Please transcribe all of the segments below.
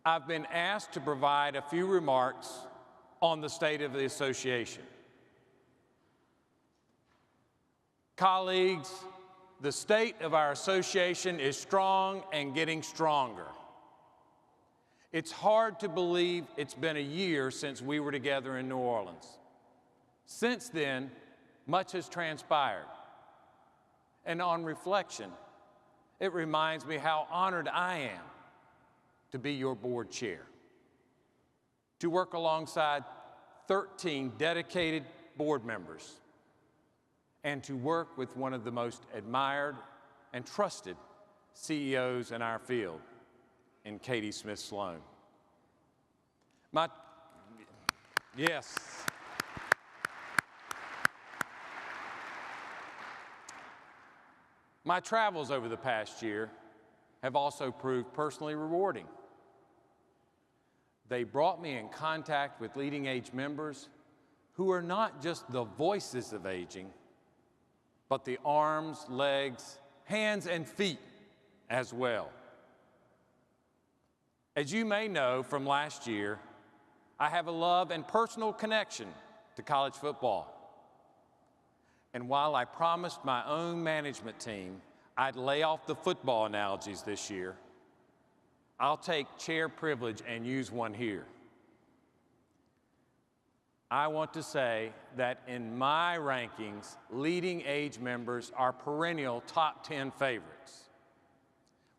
I've been asked to provide a few remarks on the state of the association. Colleagues, the state of our association is strong and getting stronger. It's hard to believe it's been a year since we were together in New Orleans. Since then, much has transpired. And on reflection, it reminds me how honored I am to be your board chair, to work alongside 13 dedicated board members, and to work with one of the most admired and trusted CEOs in our field, in Katie Smith Sloan. Yes. My travels over the past year have also proved personally rewarding. They brought me in contact with leading age members who are not just the voices of aging, but the arms, legs, hands, and feet as well. As you may know from last year, I have a love and personal connection to college football. And while I promised my own management team I'd lay off the football analogies this year, I'll take chair privilege and use one here. I want to say that in my rankings, leading age members are perennial top 10 favorites.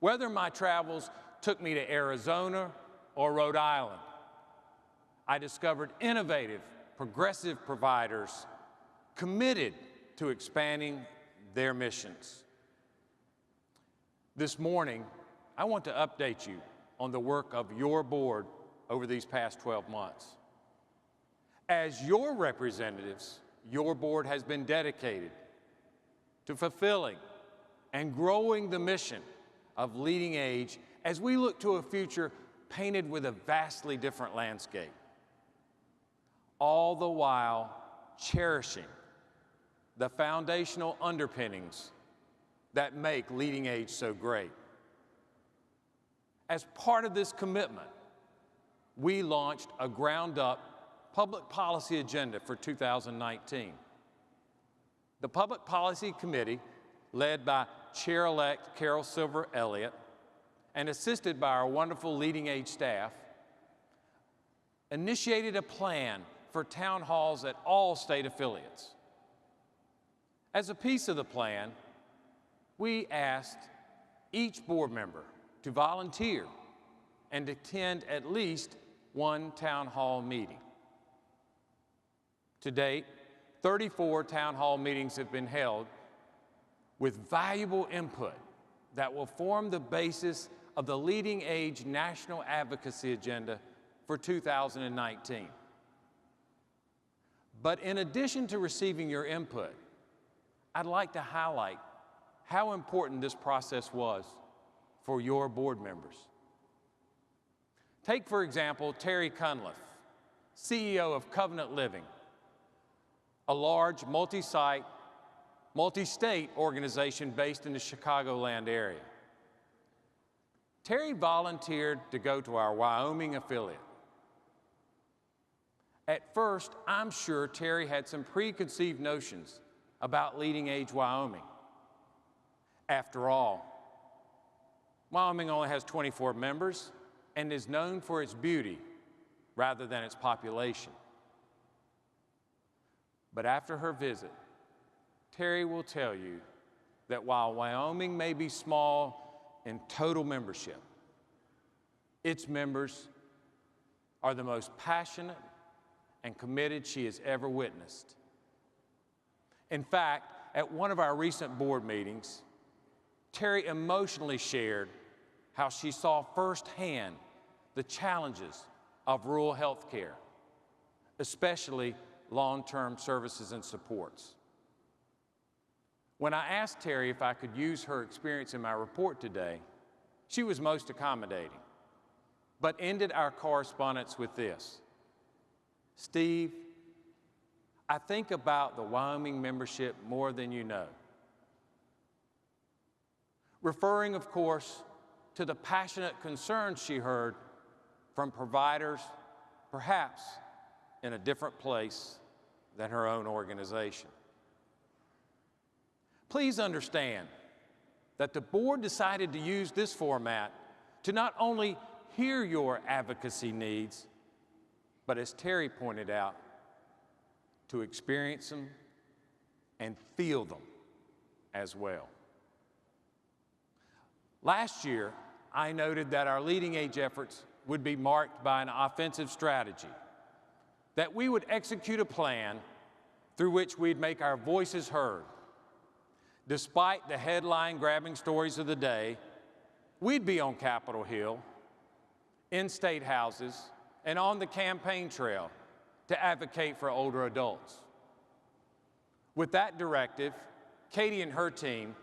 Whether my travels took me to Arizona or Rhode Island, I discovered innovative, progressive providers committed to expanding their missions. This morning, I want to update you on the work of your board over these past 12 months. As your representatives, your board has been dedicated to fulfilling and growing the mission of leading age as we look to a future painted with a vastly different landscape, all the while cherishing the foundational underpinnings that make leading age so great. As part of this commitment, we launched a ground-up public policy agenda for 2019. The Public Policy Committee, led by Chair-elect Carol Silver Elliott and assisted by our wonderful leading age staff, initiated a plan for town halls at all state affiliates. As a piece of the plan, we asked each board member to volunteer and attend at least one town hall meeting. To date, 34 town hall meetings have been held with valuable input that will form the basis of the Leading Age National Advocacy Agenda for 2019. But in addition to receiving your input, I'd like to highlight how important this process was for your board members. Take, for example, Terry Cunliffe, CEO of Covenant Living, a large multi-site, multi-state organization based in the Chicagoland area. Terry volunteered to go to our Wyoming affiliate. At first, I'm sure Terry had some preconceived notions about leading age Wyoming. After all, Wyoming only has 24 members and is known for its beauty rather than its population. But after her visit, Terry will tell you that while Wyoming may be small in total membership, its members are the most passionate and committed she has ever witnessed. In fact, at one of our recent board meetings, Terry emotionally shared how she saw firsthand the challenges of rural health care, especially long-term services and supports. When I asked Terry if I could use her experience in my report today, she was most accommodating, but ended our correspondence with this: "Steve, I think about the Wyoming membership more than you know." Referring, of course, to the passionate concerns she heard from providers, perhaps in a different place than her own organization. Please understand that the board decided to use this format to not only hear your advocacy needs, but as Terry pointed out, to experience them and feel them as well. Last year, I noted that our leading age efforts would be marked by an offensive strategy, that we would execute a plan through which we'd make our voices heard. Despite the headline-grabbing stories of the day, we'd be on Capitol Hill, in state houses, and on the campaign trail to advocate for older adults. With that directive, Katie and her team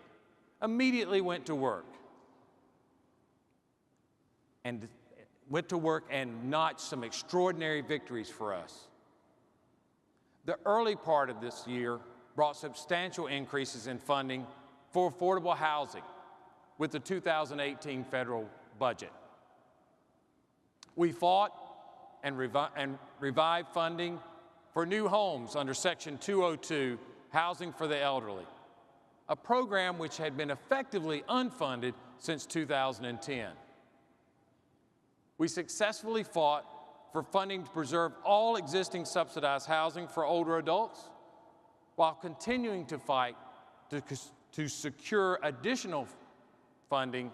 immediately went to work and notched some extraordinary victories for us. The early part of this year brought substantial increases in funding for affordable housing with the 2018 federal budget. We fought and revived funding for new homes under Section 202, Housing for the Elderly, a program which had been effectively unfunded since 2010. We successfully fought for funding to preserve all existing subsidized housing for older adults, while continuing to fight to secure additional funding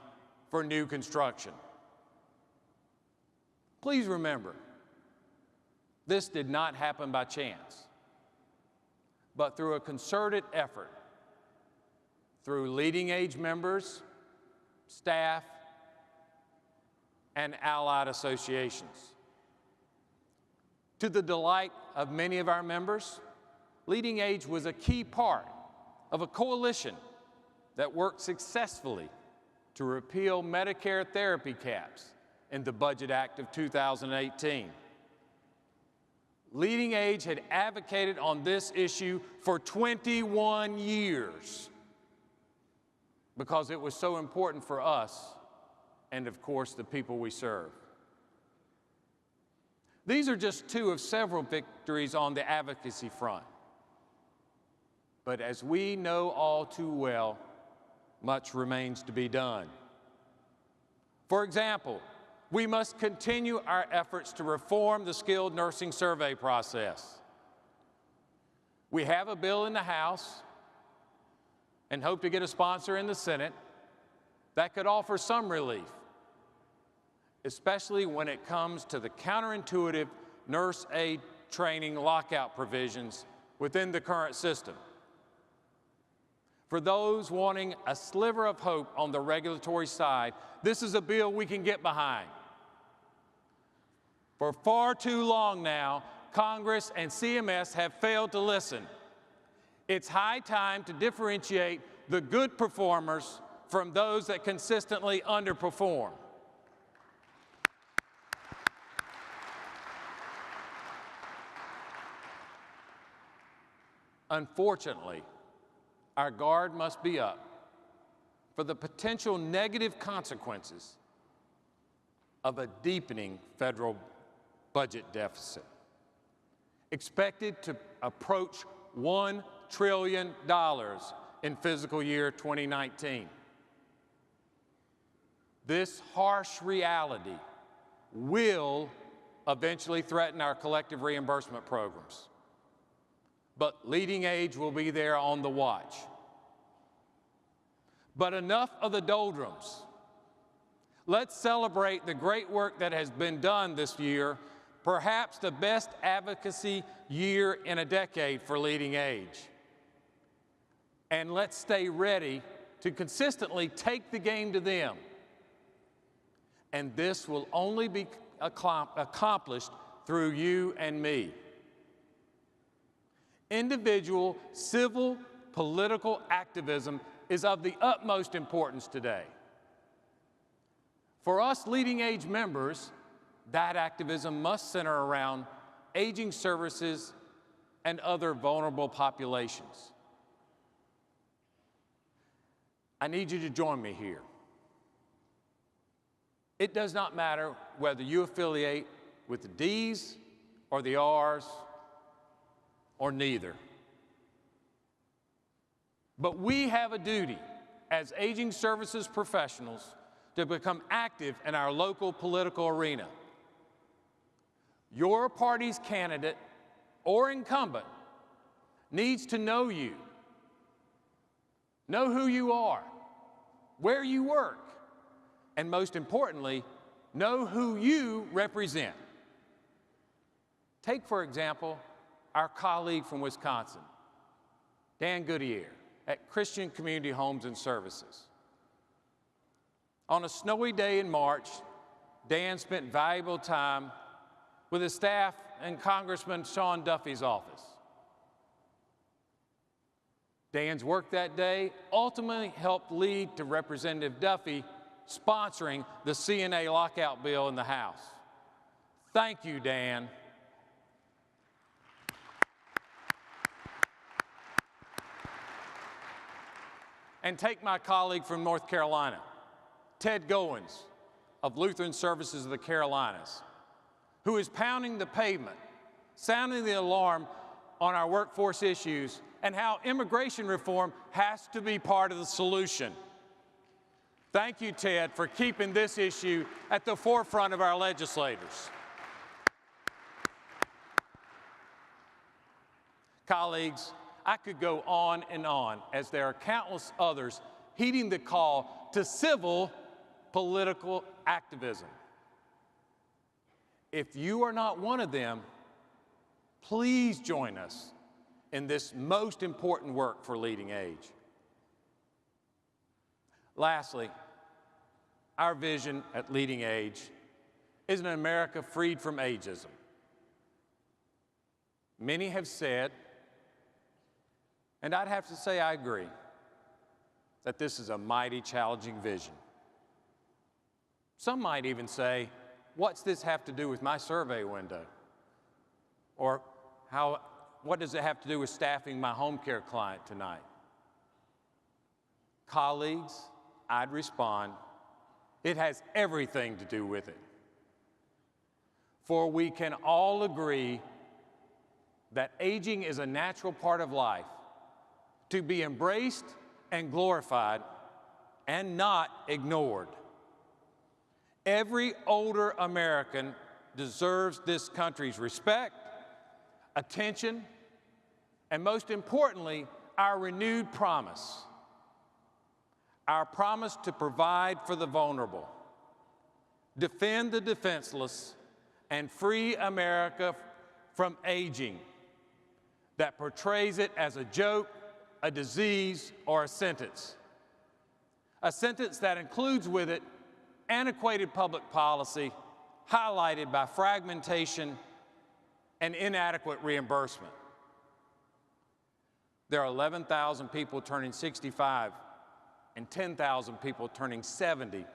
for new construction. Please remember, this did not happen by chance, but through a concerted effort through leading age members, staff, and allied associations. To the delight of many of our members, Leading Age was a key part of a coalition that worked successfully to repeal Medicare therapy caps in the Budget Act of 2018. Leading Age had advocated on this issue for 21 years because it was so important for us and, of course, the people we serve. These are just two of several victories on the advocacy front. But as we know all too well, much remains to be done. For example, we must continue our efforts to reform the skilled nursing survey process. We have a bill in the House and hope to get a sponsor in the Senate that could offer some relief, especially when it comes to the counterintuitive nurse aid training lockout provisions within the current system. For those wanting a sliver of hope on the regulatory side, this is a bill we can get behind. For far too long now, Congress and CMS have failed to listen. It's high time to differentiate the good performers from those that consistently underperform. Unfortunately, our guard must be up for the potential negative consequences of a deepening federal budget deficit, expected to approach $1 trillion in fiscal year 2019. This harsh reality will eventually threaten our collective reimbursement programs. But Leading Age will be there on the watch. But enough of the doldrums. Let's celebrate the great work that has been done this year, perhaps the best advocacy year in a decade for Leading Age. And let's stay ready to consistently take the game to them. And this will only be accomplished through you and me. Individual, civil, political activism is of the utmost importance today. For us Leading Age members, that activism must center around aging services and other vulnerable populations. I need you to join me here. It does not matter whether you affiliate with the D's or the R's or neither. But we have a duty as aging services professionals to become active in our local political arena. Your party's candidate or incumbent needs to know you, know who you are, where you work, and most importantly, know who you represent. Take, for example, our colleague from Wisconsin, Dan Goodyear, at Christian Community Homes and Services. On a snowy day in March, Dan spent valuable time with his staff in Congressman Sean Duffy's office. Dan's work that day ultimately helped lead to Representative Duffy sponsoring the CNA lockout bill in the House. Thank you, Dan. And take my colleague from North Carolina, Ted Goins of Lutheran Services of the Carolinas, who is pounding the pavement, sounding the alarm on our workforce issues and how immigration reform has to be part of the solution. Thank you, Ted, for keeping this issue at the forefront of our legislators. Colleagues, I could go on and on, as there are countless others heeding the call to civil political activism. If you are not one of them, please join us in this most important work for leading age. Lastly, our vision at Leading Age is an America freed from ageism. Many have said, and I'd have to say I agree, that this is a mighty challenging vision. Some might even say, what's this have to do with my survey window? Or what does it have to do with staffing my home care client tonight? Colleagues, I'd respond, it has everything to do with it. For we can all agree that aging is a natural part of life, to be embraced and glorified and not ignored. Every older American deserves this country's respect, attention, and most importantly, our renewed promise. Our promise to provide for the vulnerable, defend the defenseless, and free America from aging that portrays it as a joke, a disease, or a sentence. A sentence that includes with it antiquated public policy highlighted by fragmentation and inadequate reimbursement. There are 11,000 people turning 65 and 10,000 people turning 70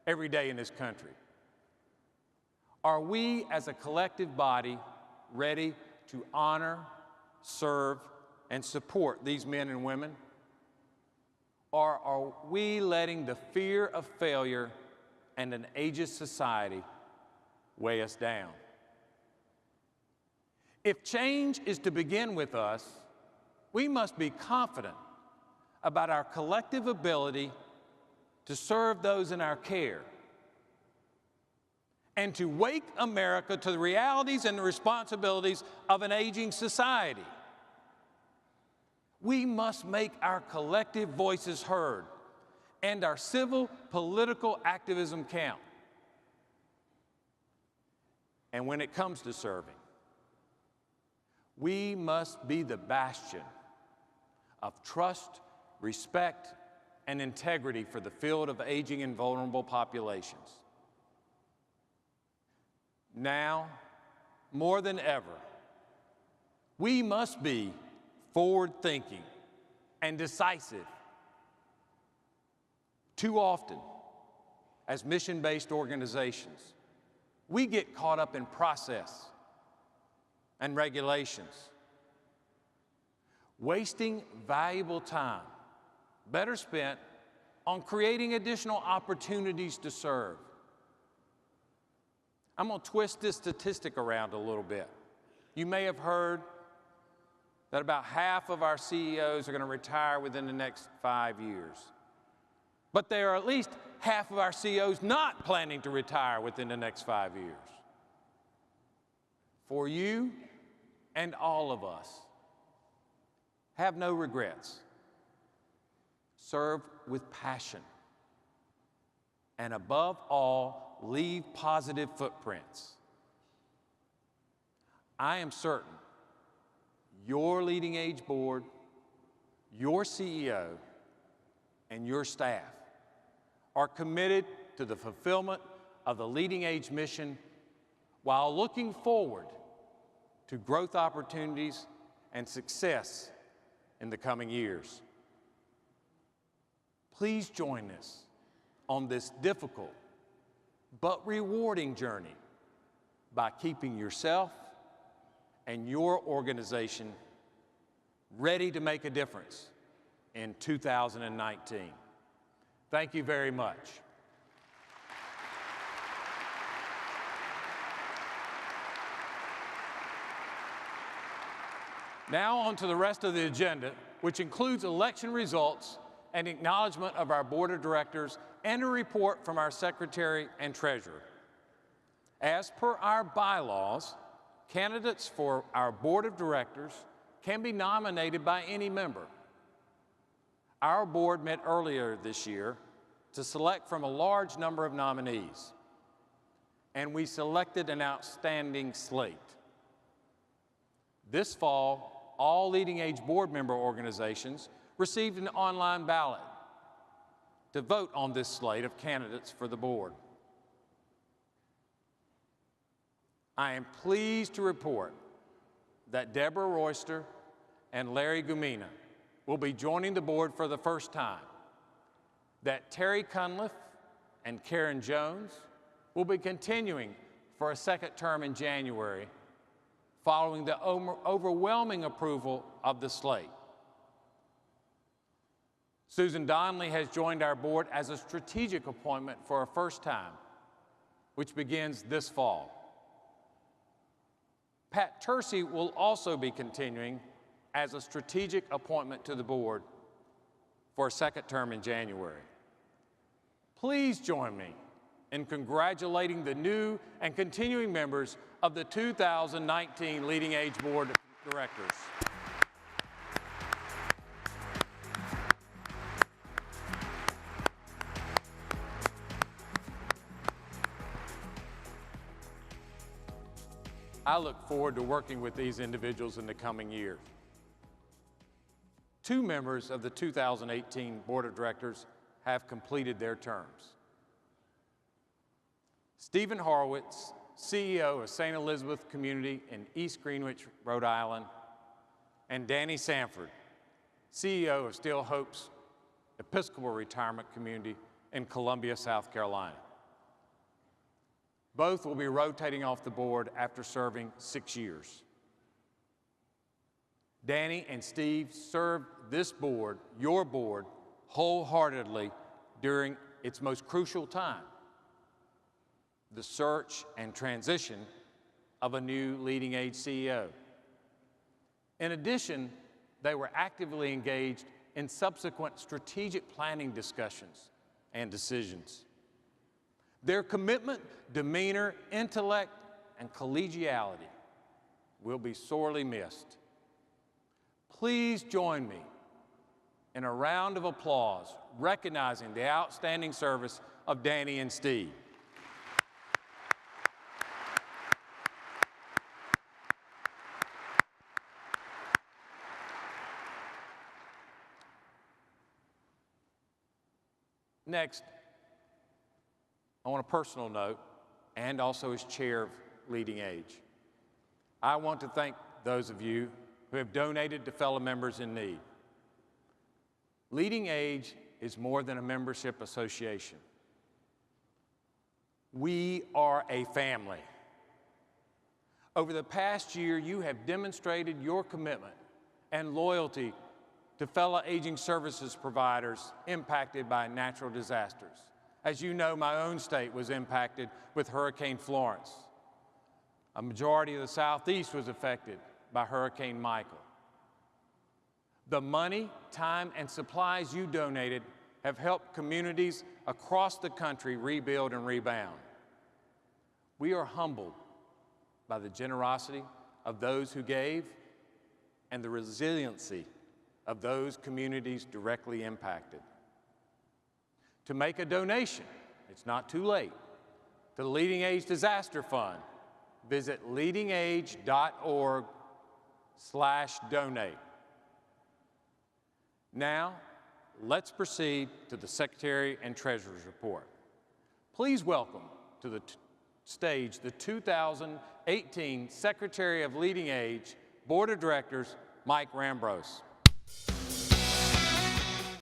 every day in this country. Are we as a collective body ready to honor, serve, and support these men and women? Or are we letting the fear of failure and an ageist society weigh us down? If change is to begin with us, we must be confident about our collective ability to serve those in our care and to wake America to the realities and the responsibilities of an aging society. We must make our collective voices heard and our civil political activism count. And when it comes to serving, we must be the bastion of trust, respect, and integrity for the field of aging and vulnerable populations. Now, more than ever, we must be forward-thinking and decisive. Too often, as mission-based organizations, we get caught up in process and regulations, wasting valuable time, better spent on creating additional opportunities to serve, I'm going to twist this statistic around a little bit. You may have heard that about half of our CEOs are going to retire within the next 5 years. But there are at least half of our CEOs not planning to retire within the next 5 years. For you and all of us, have no regrets. Serve with passion. And above all, leave positive footprints. I am certain your leading age board, your CEO, and your staff are committed to the fulfillment of the leading age mission while looking forward to growth opportunities and success in the coming years. Please join us on this difficult but rewarding journey by keeping yourself and your organization ready to make a difference in 2019. Thank you very much. Now on to the rest of the agenda, which includes election results and acknowledgement of our board of directors and a report from our secretary and treasurer. As per our bylaws, candidates for our board of directors can be nominated by any member. Our board met earlier this year to select from a large number of nominees, and we selected an outstanding slate. This fall, all leading age board member organizations received an online ballot to vote on this slate of candidates for the board. I am pleased to report that Deborah Royster and Larry Gumina will be joining the board for the first time, that Terry Cunliffe and Karen Jones will be continuing for a second term in January following the overwhelming approval of the slate. Susan Donnelly has joined our board as a strategic appointment for a first time, which begins this fall. Pat Tersey will also be continuing as a strategic appointment to the board for a second term in January. Please join me in congratulating the new and continuing members of the 2019 Leading Age Board of Directors. I look forward to working with these individuals in the coming year. 2 members of the 2018 Board of Directors have completed their terms. Stephen Horowitz, CEO of St. Elizabeth Community in East Greenwich, Rhode Island, and Danny Sanford, CEO of Still Hope's Episcopal Retirement Community in Columbia, South Carolina. Both will be rotating off the board after serving 6 years. Danny and Steve served this board, your board, wholeheartedly during its most crucial time, the search and transition of a new leading age CEO. In addition, they were actively engaged in subsequent strategic planning discussions and decisions. Their commitment, demeanor, intellect, and collegiality will be sorely missed. Please join me in a round of applause recognizing the outstanding service of Danny and Steve. Next, on a personal note, and also as chair of Leading Age, I want to thank those of you who have donated to fellow members in need. Leading Age is more than a membership association. We are a family. Over the past year, you have demonstrated your commitment and loyalty to fellow aging services providers impacted by natural disasters, As you know, my own state was impacted with Hurricane Florence. A majority of the Southeast was affected by Hurricane Michael. The money, time, and supplies you donated have helped communities across the country rebuild and rebound. We are humbled by the generosity of those who gave and the resiliency of those communities directly impacted. To make a donation, it's not too late, to the Leading Age Disaster Fund, visit leadingage.org/donate. Now, let's proceed to the Secretary and Treasurer's report. Please welcome to the stage the 2018 Secretary of Leading Age Board of Directors, Mike Rambros.